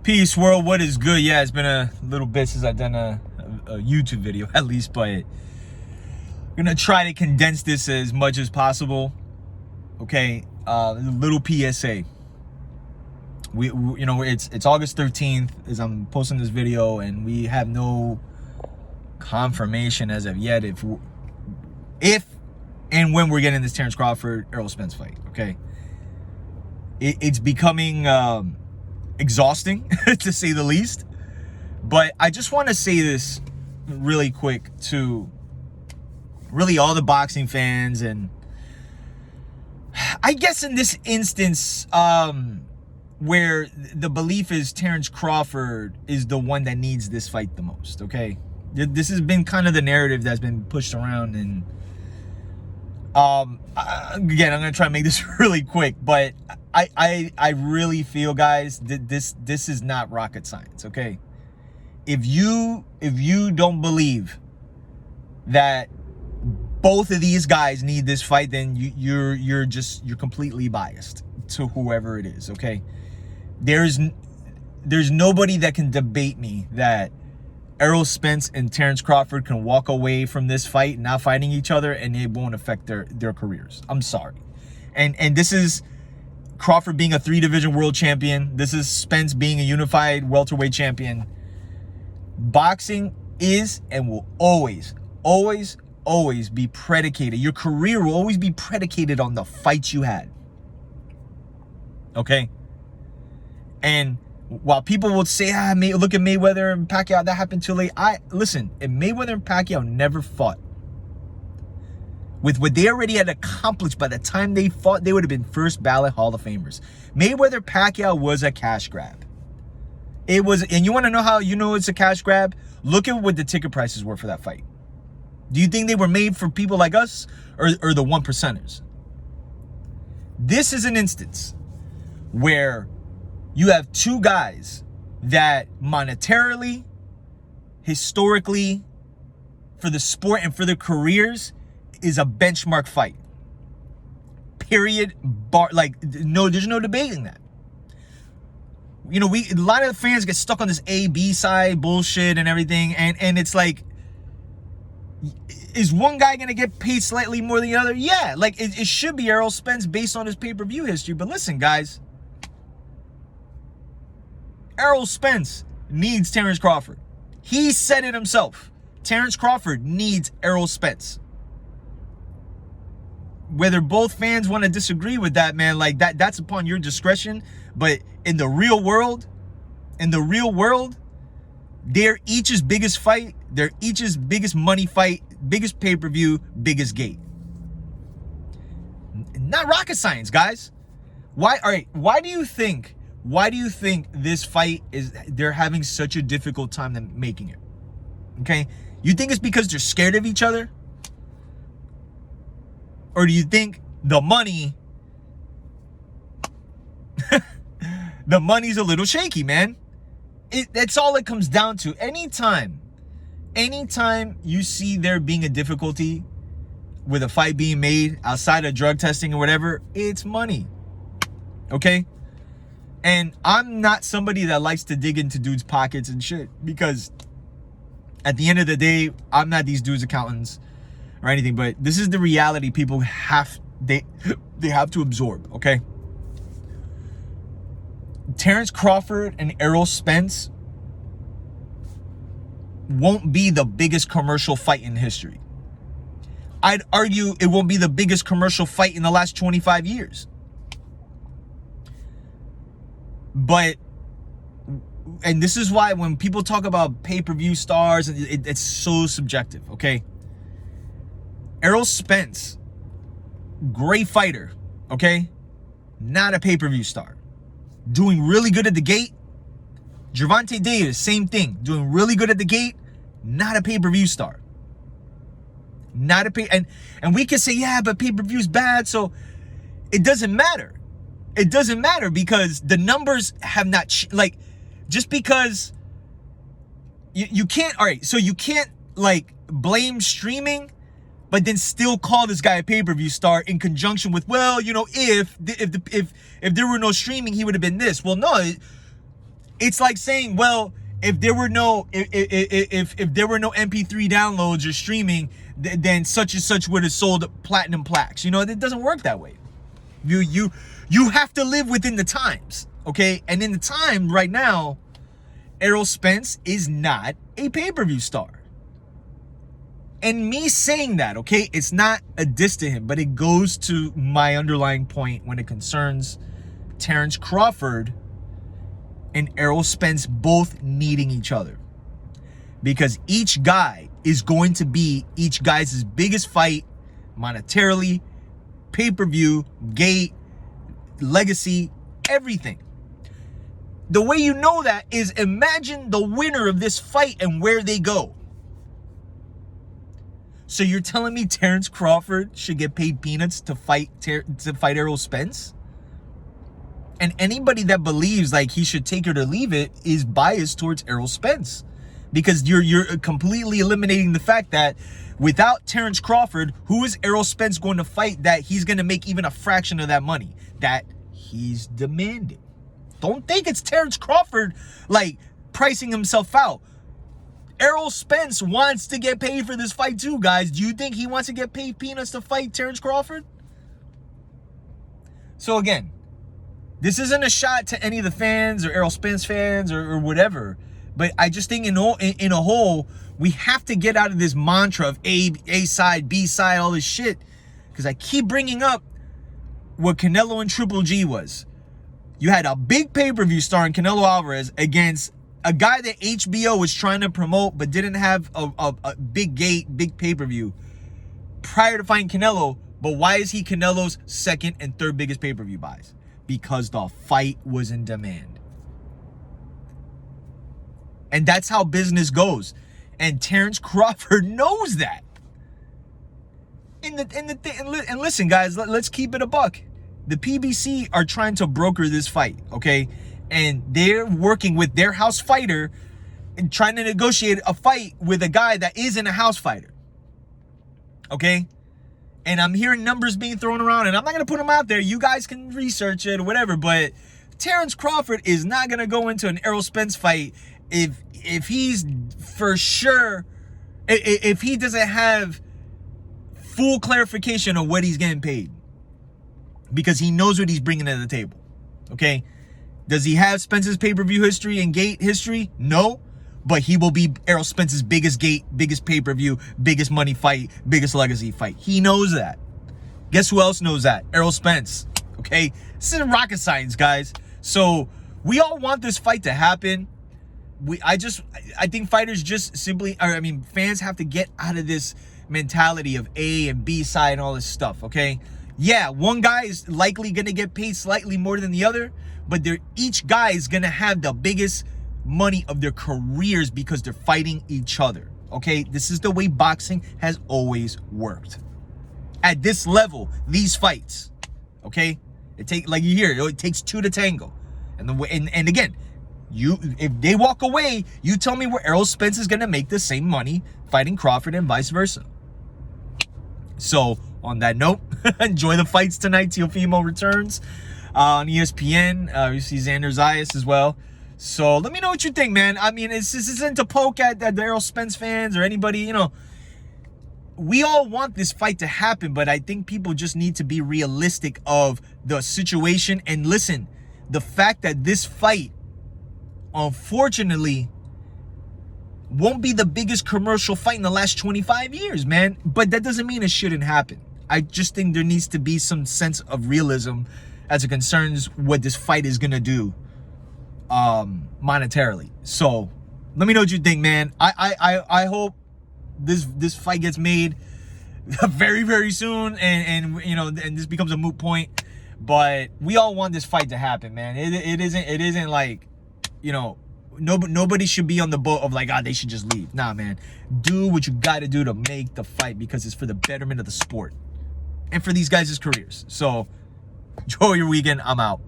Peace, world. What is good? Yeah, it's been a little bit since I've done a YouTube video, at least, but I'm gonna try to condense this as much as possible. Okay, little PSA. We you know, it's August 13th as I'm posting this video, and we have no confirmation as of yet if and when we're getting this Terrence Crawford Errol Spence fight. Okay, it's becoming exhausting to say the least, but I just want to say this really quick to really all the boxing fans, and I guess in this instance where the belief is Terrence Crawford is the one that needs this fight the most. Okay, this has been kind of the narrative that's been pushed around, and again, I'm gonna try to make this really quick, but I really feel, guys, that this is not rocket science. Okay, if you don't believe that both of these guys need this fight, then you're completely biased to whoever it is. Okay, there's nobody that can debate me that Errol Spence and Terrence Crawford can walk away from this fight not fighting each other and it won't affect their careers. I'm sorry. And this is Crawford being a 3-division world champion. This is Spence being a unified welterweight champion. Boxing is and will always be predicated. Your career will always be predicated on the fights you had. Okay? And while people will say, look at Mayweather and Pacquiao, that happened too late. Listen, if Mayweather and Pacquiao never fought, with what they already had accomplished by the time they fought, they would have been first ballot Hall of Famers. Mayweather Pacquiao was a cash grab. It was, and you want to know how you know it's a cash grab? Look at what the ticket prices were for that fight. Do you think they were made for people like us or the 1%ers? This is an instance where you have two guys that monetarily, historically, for the sport and for their careers, is a benchmark fight. Period. No, there's no debating that. You know, a lot of the fans get stuck on this A-B side bullshit and everything, and it's like, is one guy gonna get paid slightly more than the other? Yeah, like it should be Errol Spence based on his pay-per-view history. But listen, guys, Errol Spence needs Terrence Crawford. He said it himself. Terrence Crawford needs Errol Spence. Whether both fans want to disagree with that, man, like that's upon your discretion. But in the real world, they're each's biggest fight, they're each's biggest money fight, biggest pay-per-view, biggest gate. Not rocket science, guys. Why? All right, why do you think this fight they're having such a difficult time making it? Okay, you think it's because they're scared of each other? Or do you think the money, the money's a little shaky, man? That's all it comes down to. Anytime you see there being a difficulty with a fight being made outside of drug testing or whatever, it's money. Okay? And I'm not somebody that likes to dig into dudes' pockets and shit, because at the end of the day, I'm not these dudes' accountants or anything, but this is the reality people have to absorb. Okay, Terrence Crawford and Errol Spence won't be the biggest commercial fight in history. I'd argue it won't be the biggest commercial fight in the last 25 years. But, and this is why when people talk about pay-per-view stars, it's so subjective. Okay, Errol Spence, great fighter, okay? Not a pay-per-view star. Doing really good at the gate. Gervonta Davis, same thing. Doing really good at the gate. Not a pay-per-view star. Not a pay... And we can say, yeah, but pay-per-view's bad, so it doesn't matter. It doesn't matter because the numbers have not... just because... You can't... All right, so you can't, blame streaming, but then still call this guy a pay-per-view star in conjunction with, well, you know, if there were no streaming, he would have been this. Well, no, It's like saying, well, if there were no if there were no MP3 downloads or streaming, then such and such would have sold platinum plaques. You know, it doesn't work that way. You have to live within the times, okay? And in the time right now, Errol Spence is not a pay-per-view star. And me saying that, okay, it's not a diss to him, but it goes to my underlying point when it concerns Terrence Crawford and Errol Spence both needing each other. Because each guy is going to be each guy's biggest fight monetarily, pay-per-view, gate, legacy, everything. The way you know that is imagine the winner of this fight and where they go. So you're telling me Terrence Crawford should get paid peanuts to fight Errol Spence? And anybody that believes like he should take it or leave it is biased towards Errol Spence. Because you're completely eliminating the fact that without Terrence Crawford, who is Errol Spence going to fight that he's going to make even a fraction of that money that he's demanding? Don't think it's Terrence Crawford like pricing himself out. Errol Spence wants to get paid for this fight too, guys. Do you think he wants to get paid peanuts to fight Terrence Crawford? So again, this isn't a shot to any of the fans or Errol Spence fans or whatever. But I just think in a whole, we have to get out of this mantra of A side, B side, all this shit. Because I keep bringing up what Canelo and Triple G was. You had a big pay-per-view starring Canelo Alvarez against a guy that HBO was trying to promote but didn't have a big gate, big pay-per-view prior to fighting Canelo. But why is he Canelo's second and third biggest pay-per-view buys? Because the fight was in demand. And that's how business goes. And Terrence Crawford knows that. And listen, guys, let's keep it a buck. The PBC are trying to broker this fight, okay? And they're working with their house fighter and trying to negotiate a fight with a guy that isn't a house fighter, okay? And I'm hearing numbers being thrown around, and I'm not going to put them out there. You guys can research it or whatever, but Terrence Crawford is not going to go into an Errol Spence fight if he's for sure, if he doesn't have full clarification of what he's getting paid. Because he knows what he's bringing to the table, okay? Does he have Spence's pay-per-view history and gate history? No, but he will be Errol Spence's biggest gate, biggest pay-per-view, biggest money fight, biggest legacy fight. He knows that. Guess who else knows that? Errol Spence, okay? This is rocket science, guys. So we all want this fight to happen. I think fighters just simply, fans have to get out of this mentality of A and B side and all this stuff, okay? Yeah, one guy is likely going to get paid slightly more than the other, but each guy is going to have the biggest money of their careers because they're fighting each other, okay? This is the way boxing has always worked. At this level, these fights, okay? Like you hear, it takes two to tango. And again, if they walk away, you tell me where Errol Spence is going to make the same money fighting Crawford and vice versa. So, on that note, enjoy the fights tonight. Teofimo returns on ESPN. You see Xander Zayas as well. So, let me know what you think, man. I mean, this isn't to poke at the Errol Spence fans or anybody, you know. We all want this fight to happen, but I think people just need to be realistic of the situation. And listen, the fact that this fight, unfortunately, won't be the biggest commercial fight in the last 25 years, man. But that doesn't mean it shouldn't happen. I just think there needs to be some sense of realism as it concerns what this fight is going to do monetarily. So let me know what you think, man. I hope this fight gets made very, very soon and you know, and this becomes a moot point. But we all want this fight to happen, man. It isn't like, you know, nobody should be on the boat of like, they should just leave. Nah, man. Do what you got to do to make the fight because it's for the betterment of the sport and for these guys' careers. So enjoy your weekend. I'm out.